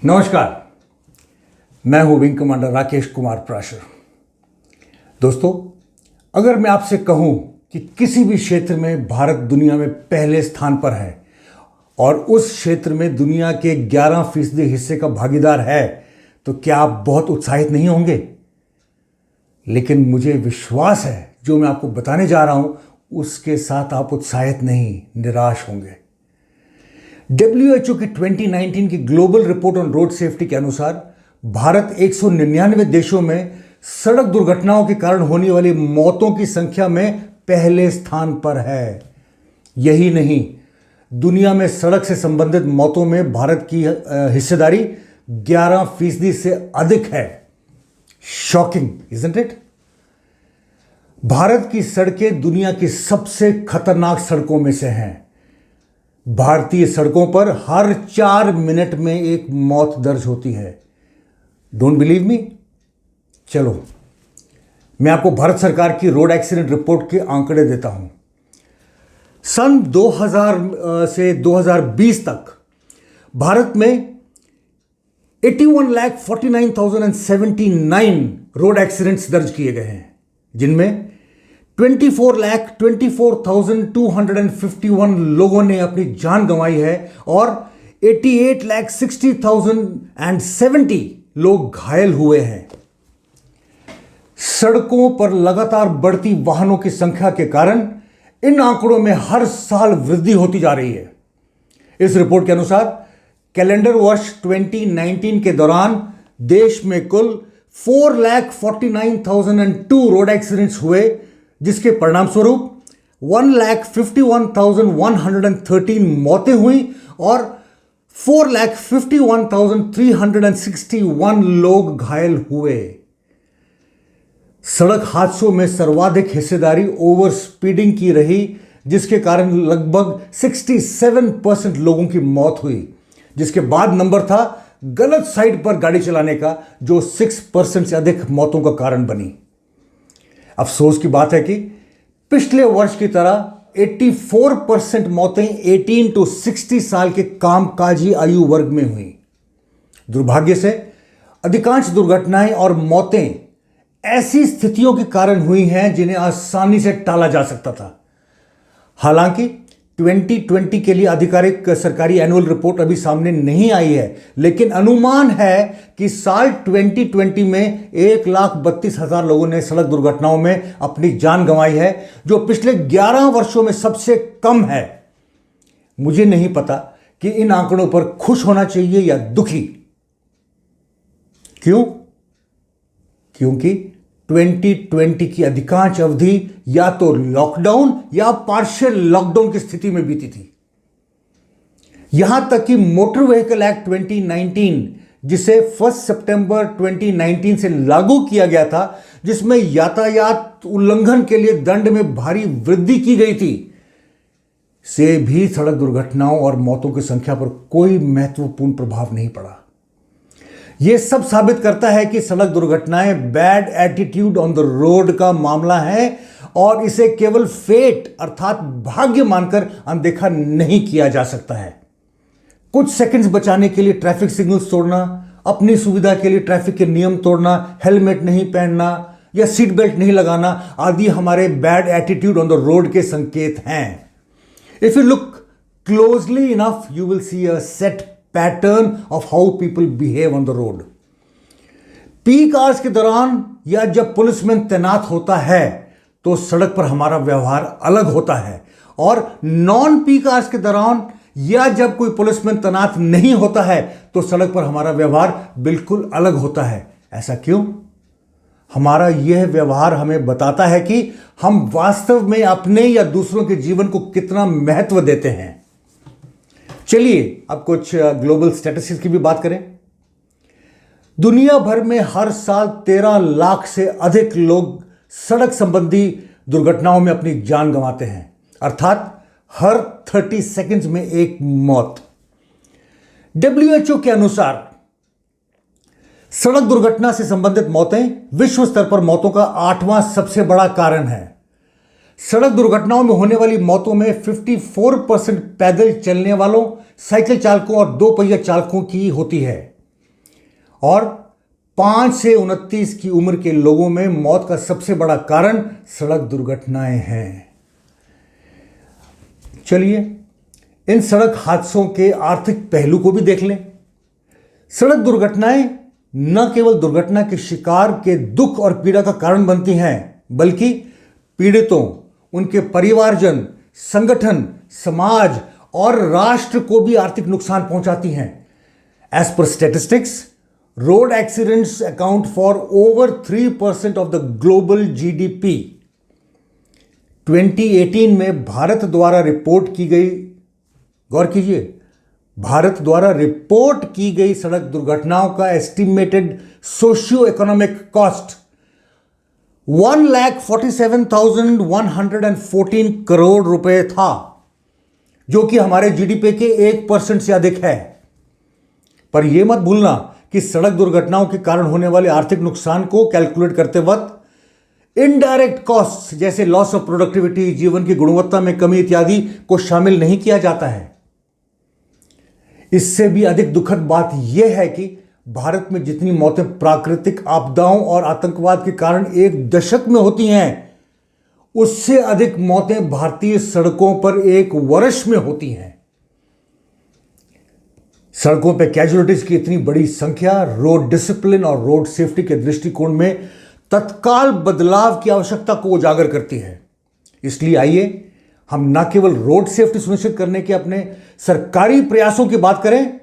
नमस्कार, मैं हूं विंग कमांडर राकेश कुमार प्राशर। दोस्तों, अगर मैं आपसे कहूं कि किसी भी क्षेत्र में भारत दुनिया में पहले स्थान पर है और उस क्षेत्र में दुनिया के 11% हिस्से का भागीदार है, तो क्या आप बहुत उत्साहित नहीं होंगे? लेकिन मुझे विश्वास है जो मैं आपको बताने जा रहा हूं उसके साथ आप उत्साहित नहीं, निराश होंगे। WHO की 2019 की global report on road safety के अनुसार भारत 199 देशों में सड़क दुर्घटनाओं के कारण होने वाली मौतों की संख्या में पहले स्थान पर है। यही नहीं, दुनिया में सड़क से संबंधित मौतों में भारत की हिस्सेदारी 11% से अधिक है। Shocking, isn't it? भारत की सड़कें दुनिया की सबसे खतरनाक सड़कों में से हैं। भारतीय सड़कों पर हर 4 मिनट में एक मौत दर्ज होती है। Don't believe me? चलो, मैं आपको भारत सरकार की रोड एक्सीडेंट रिपोर्ट के आंकड़े देता हूं। सन 2000 से 2020 तक भारत में 81,49,079 रोड एक्सीडेंट्स दर्ज किए गए हैं, जिनमें 24,24,251 लोगों ने अपनी जान गंवाई है और 88,60,070 लोग घायल हुए हैं। सड़कों पर लगातार बढ़ती वाहनों की संख्या के कारण इन आंकड़ों में हर साल वृद्धि होती जा रही है। इस रिपोर्ट के अनुसार कैलेंडर वर्ष 2019 के दौरान देश में कुल 4,49,002 रोड एक्सीडेंट्स हुए, जिसके परिणाम स्वरूप 1,51,113 मौतें हुई और 4,51,361 लोग घायल हुए। सड़क हादसों में सर्वाधिक हिस्सेदारी ओवर स्पीडिंग की रही, जिसके कारण लगभग 67% लोगों की मौत हुई, जिसके बाद नंबर था गलत साइड पर गाड़ी चलाने का, जो 6% से अधिक मौतों का कारण बनी। अफसोस की बात है कि पिछले वर्ष की तरह 84% मौतें 18 to 60 साल के कामकाजी आयु वर्ग में हुई। दुर्भाग्य से अधिकांश दुर्घटनाएं और मौतें ऐसी स्थितियों के कारण हुई हैं जिन्हें आसानी से टाला जा सकता था। हालांकि 2020 के लिए आधिकारिक सरकारी एनुअल रिपोर्ट अभी सामने नहीं आई है, लेकिन अनुमान है कि साल 2020 में 1,32,000 लोगों ने सड़क दुर्घटनाओं में अपनी जान गंवाई है, जो पिछले 11 वर्षों में सबसे कम है। मुझे नहीं पता कि इन आंकड़ों पर खुश होना चाहिए या दुखी। क्यों? क्योंकि 2020 की अधिकांश अवधि या तो लॉकडाउन या पार्शियल लॉकडाउन की स्थिति में बीती थी। यहां तक कि मोटर व्हीकल एक्ट 2019, जिसे 1 सितंबर 2019 से लागू किया गया था, जिसमें यातायात उल्लंघन के लिए दंड में भारी वृद्धि की गई थी, से भी सड़क दुर्घटनाओं और मौतों की संख्या पर कोई महत्वपूर्ण प्रभाव नहीं पड़ा। यह सब साबित करता है कि सड़क दुर्घटनाएं bad attitude on the road का मामला है और इसे केवल फेट अर्थात भाग्य मानकर अनदेखा नहीं किया जा सकता है। कुछ सेकंड्स बचाने के लिए ट्रैफिक सिग्नल्स तोड़ना, अपनी सुविधा के लिए ट्रैफिक के नियम तोड़ना, हेलमेट नहीं पहनना या सीट बेल्ट नहीं लगाना आदि हमारे bad attitude on the road के संकेत हैं। If you look closely enough, you will see a set pattern of how people behave on the road. Peak hours के दौरान या जब पुलिसमैन तैनात होता है तो सड़क पर हमारा व्यवहार अलग होता है, और नॉन पीक आवर्स के दौरान या जब कोई पुलिसमैन तैनात नहीं होता है तो सड़क पर हमारा व्यवहार बिल्कुल अलग होता है। ऐसा क्यों? हमारा यह व्यवहार हमें बताता है कि हम वास्तव में अपने या दूसरों के जीवन को कितना महत्व देते हैं। चलिए अब कुछ ग्लोबल स्टैटिस्टिक्स की भी बात करें। दुनिया भर में हर साल 13 लाख से अधिक लोग सड़क संबंधी दुर्घटनाओं में अपनी जान गंवाते हैं, अर्थात हर 30 सेकंड्स में एक मौत। WHO के अनुसार सड़क दुर्घटना से संबंधित मौतें विश्व स्तर पर मौतों का 8वां सबसे बड़ा कारण है। सड़क दुर्घटनाओं में होने वाली मौतों में 54% पैदल चलने वालों, साइकिल चालकों और 2 पहिया चालकों की होती है। और 5 से 29 की उम्र के लोगों में मौत का सबसे बड़ा कारण सड़क दुर्घटनाएं हैं। चलिए इन सड़क हादसों के आर्थिक पहलू को भी देख लें। सड़क दुर्घटनाएं न केवल दुर्घटना के शिकार के दुख और पीड़ा का कारण बनती हैं, बल्कि पीड़ितों, उनके परिवारजन, संगठन, समाज और राष्ट्र को भी आर्थिक नुकसान पहुंचाती हैं। As per statistics, road accidents account for over 3% of the global GDP. 2018 में भारत द्वारा रिपोर्ट की गई, गौर कीजिए, भारत द्वारा रिपोर्ट की गई सड़क दुर्घटनाओं का estimated socio economic cost 1,47,114 crore रुपए था, जो कि हमारे जीडीपी के 1% से अधिक है। पर यह मत भूलना कि सड़क दुर्घटनाओं के कारण होने वाले आर्थिक नुकसान को कैलकुलेट करते वक्त इनडायरेक्ट कॉस्ट जैसे लॉस ऑफ प्रोडक्टिविटी, जीवन की गुणवत्ता में कमी इत्यादि को शामिल नहीं किया जाता है। इससे भी अधिक दुखद बात यह है कि भारत में जितनी मौतें प्राकृतिक आपदाओं और आतंकवाद के कारण एक दशक में होती हैं, उससे अधिक मौतें भारतीय सड़कों पर एक वर्ष में होती हैं। सड़कों पर कैजुअलिटीज की इतनी बड़ी संख्या रोड डिसिप्लिन और रोड सेफ्टी के दृष्टिकोण में तत्काल बदलाव की आवश्यकता को उजागर करती है। इसलिए आइए हम न केवल रोड सेफ्टी सुनिश्चित करने के अपने सरकारी प्रयासों की बात करें,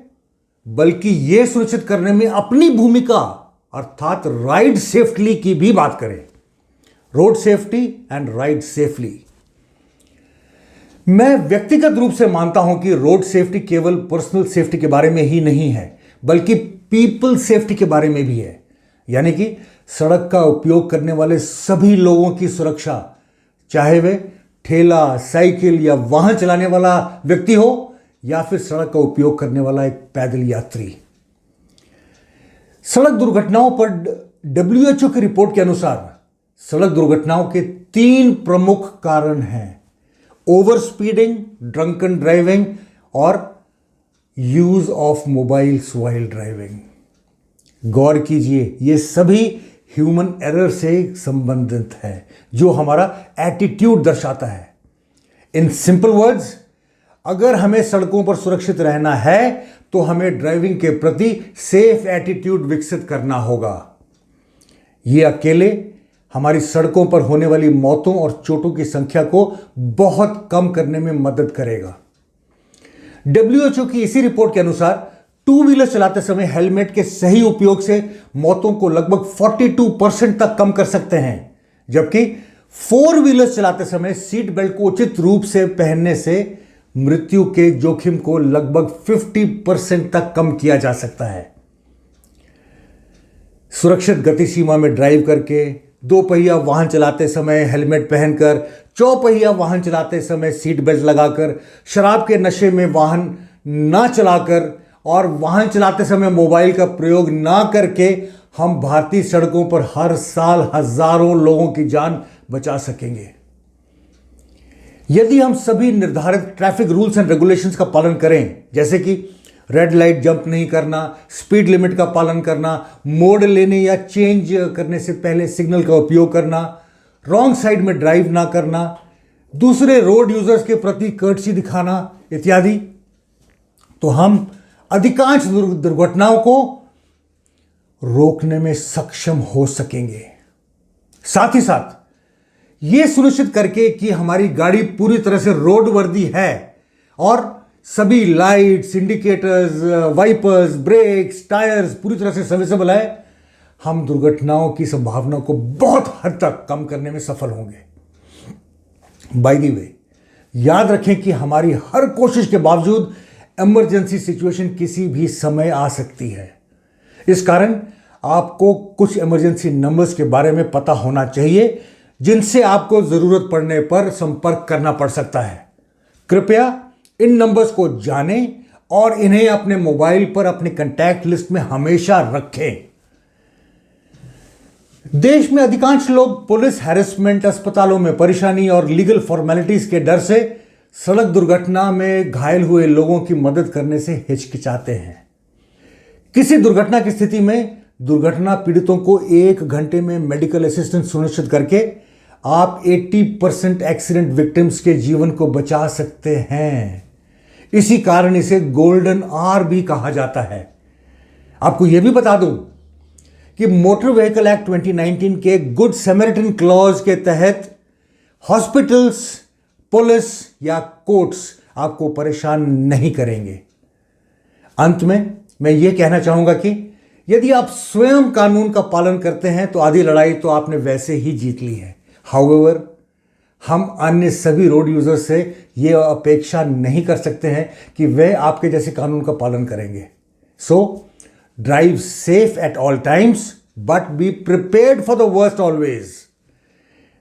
बल्कि यह सुनिश्चित करने में अपनी भूमिका अर्थात राइड सेफ्टली की भी बात करें। Road safety and ride safely. मैं व्यक्तिगत रूप से मानता हूं कि रोड सेफ्टी केवल पर्सनल सेफ्टी के बारे में ही नहीं है, बल्कि पीपल सेफ्टी के बारे में भी है। यानी कि सड़क का उपयोग करने वाले सभी लोगों की सुरक्षा, चाहे वे ठेला, साइकिल या वाहन चलाने वाला व्यक्ति हो या फिर सड़क का उपयोग करने वाला एक पैदल यात्री। सड़क दुर्घटनाओं पर WHO की रिपोर्ट के अनुसार सड़क दुर्घटनाओं के 3 प्रमुख कारण हैं: ओवर स्पीडिंग, ड्रंकन ड्राइविंग और use of mobiles while driving. गौर कीजिए, ये सभी ह्यूमन एरर से संबंधित है, जो हमारा एटीट्यूड दर्शाता है। इन सिंपल वर्ड्स, अगर हमें सड़कों पर सुरक्षित रहना है तो हमें ड्राइविंग के प्रति सेफ एटीट्यूड विकसित करना होगा। यह अकेले हमारी सड़कों पर होने वाली मौतों और चोटों की संख्या को बहुत कम करने में मदद करेगा। WHO की इसी रिपोर्ट के अनुसार 2 व्हीलर चलाते समय हेलमेट के सही उपयोग से मौतों को लगभग 42% तक कम कर सकते हैं, जबकि 4 व्हीलर चलाते समय सीट बेल्ट को उचित रूप से पहनने से मृत्यु के जोखिम को लगभग 50% तक कम किया जा सकता है। सुरक्षित गति सीमा में ड्राइव करके, 2 पहिया वाहन चलाते समय हेलमेट पहनकर, 4 पहिया वाहन चलाते समय सीट बेल्ट लगाकर, शराब के नशे में वाहन ना चलाकर और वाहन चलाते समय मोबाइल का प्रयोग ना करके हम भारतीय सड़कों पर हर साल हजारों लोगों की जान बचा सकेंगे। यदि हम सभी निर्धारित ट्रैफिक रूल्स एंड रेगुलेशंस का पालन करें, जैसे कि रेड लाइट जंप नहीं करना, स्पीड लिमिट का पालन करना, मोड़ लेने या चेंज करने से पहले सिग्नल का उपयोग करना, रॉन्ग साइड में ड्राइव ना करना, दूसरे रोड यूजर्स के प्रति कर्टसी दिखाना इत्यादि, तो हम अधिकांश दुर्घटनाओं को रोकने में सक्षम हो सकेंगे। साथ ही साथ यह सुनिश्चित करके कि हमारी गाड़ी पूरी तरह से रोड वर्दी है और सभी lights, indicators, wipers, brakes, tyres पूरी तरह से सर्विसेबल है, हम दुर्घटनाओं की संभावना को बहुत हद तक कम करने में सफल होंगे। बाय द वे, याद रखें कि हमारी हर कोशिश के बावजूद इमरजेंसी सिचुएशन किसी भी समय आ सकती है। इस कारण आपको कुछ इमरजेंसी नंबर्स के बारे में पता होना चाहिए, जिनसे आपको जरूरत पड़ने पर संपर्क करना पड़ सकता है। कृपया इन नंबर्स को जानें और इन्हें अपने मोबाइल पर अपने कॉन्टैक्ट लिस्ट में हमेशा रखें। देश में अधिकांश लोग पुलिस हैरेसमेंट, अस्पतालों में परेशानी और लीगल फॉर्मेलिटीज के डर से सड़क दुर्घटना में घायल हुए लोगों की मदद करने से हिचकिचाते हैं। किसी दुर्घटना की स्थिति में दुर्घटना पीड़ितों को 1 घंटे में मेडिकल असिस्टेंस सुनिश्चित करके आप 80% एक्सीडेंट विक्टिम्स के जीवन को बचा सकते हैं। इसी कारण इसे गोल्डन आवर भी कहा जाता है। आपको यह भी बता दूं कि मोटर व्हीकल एक्ट 2019 के गुड समैरिटन क्लॉज के तहत हॉस्पिटल्स, पुलिस या कोर्ट्स आपको परेशान नहीं करेंगे। अंत में मैं ये कहना चाहूंगा कि यदि आप स्वयं कानून का पालन करते हैं तो आधी लड़ाई तो आपने वैसे ही जीत ली है। हाउएवर, हम अन्य सभी रोड यूजर्स से यह अपेक्षा नहीं कर सकते हैं कि वे आपके जैसे कानून का पालन करेंगे। So drive safe at all times but be prepared for the worst always.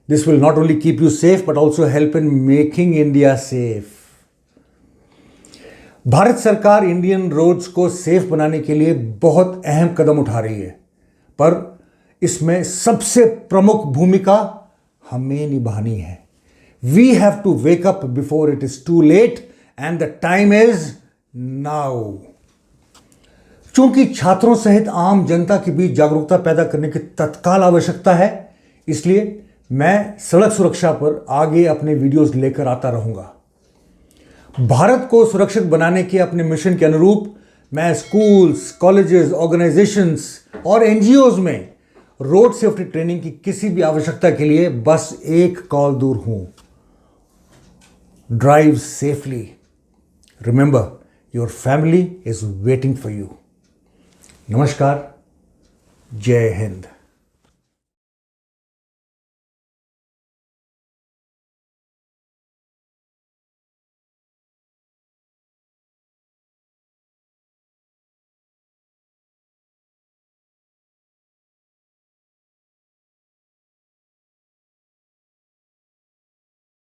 This will not only keep you safe but also help in making India safe. Bharat सरकार इंडियन रोड्स को सेफ बनाने के लिए बहुत अहम कदम उठा रही है, पर इसमें सबसे प्रमुख भूमिका हमें निभानी है। We have to wake up before it is too late and the time is now. चूंकि छात्रों सहित आम जनता के बीच जागरूकता पैदा करने की तत्काल आवश्यकता है, इसलिए मैं सड़क सुरक्षा पर आगे अपने वीडियोस लेकर आता रहूंगा। भारत को सुरक्षित बनाने के अपने मिशन के अनुरूप मैं स्कूल्स, कॉलेजेस, ऑर्गेनाइजेशंस और एनजीओज में रोड सेफ्टी ट्रेनिंग की किसी भी आवश्यकता के लिए बस एक कॉल दूर हूं। Drive safely. Remember, your family is waiting for you. नमस्कार, जय हिंद।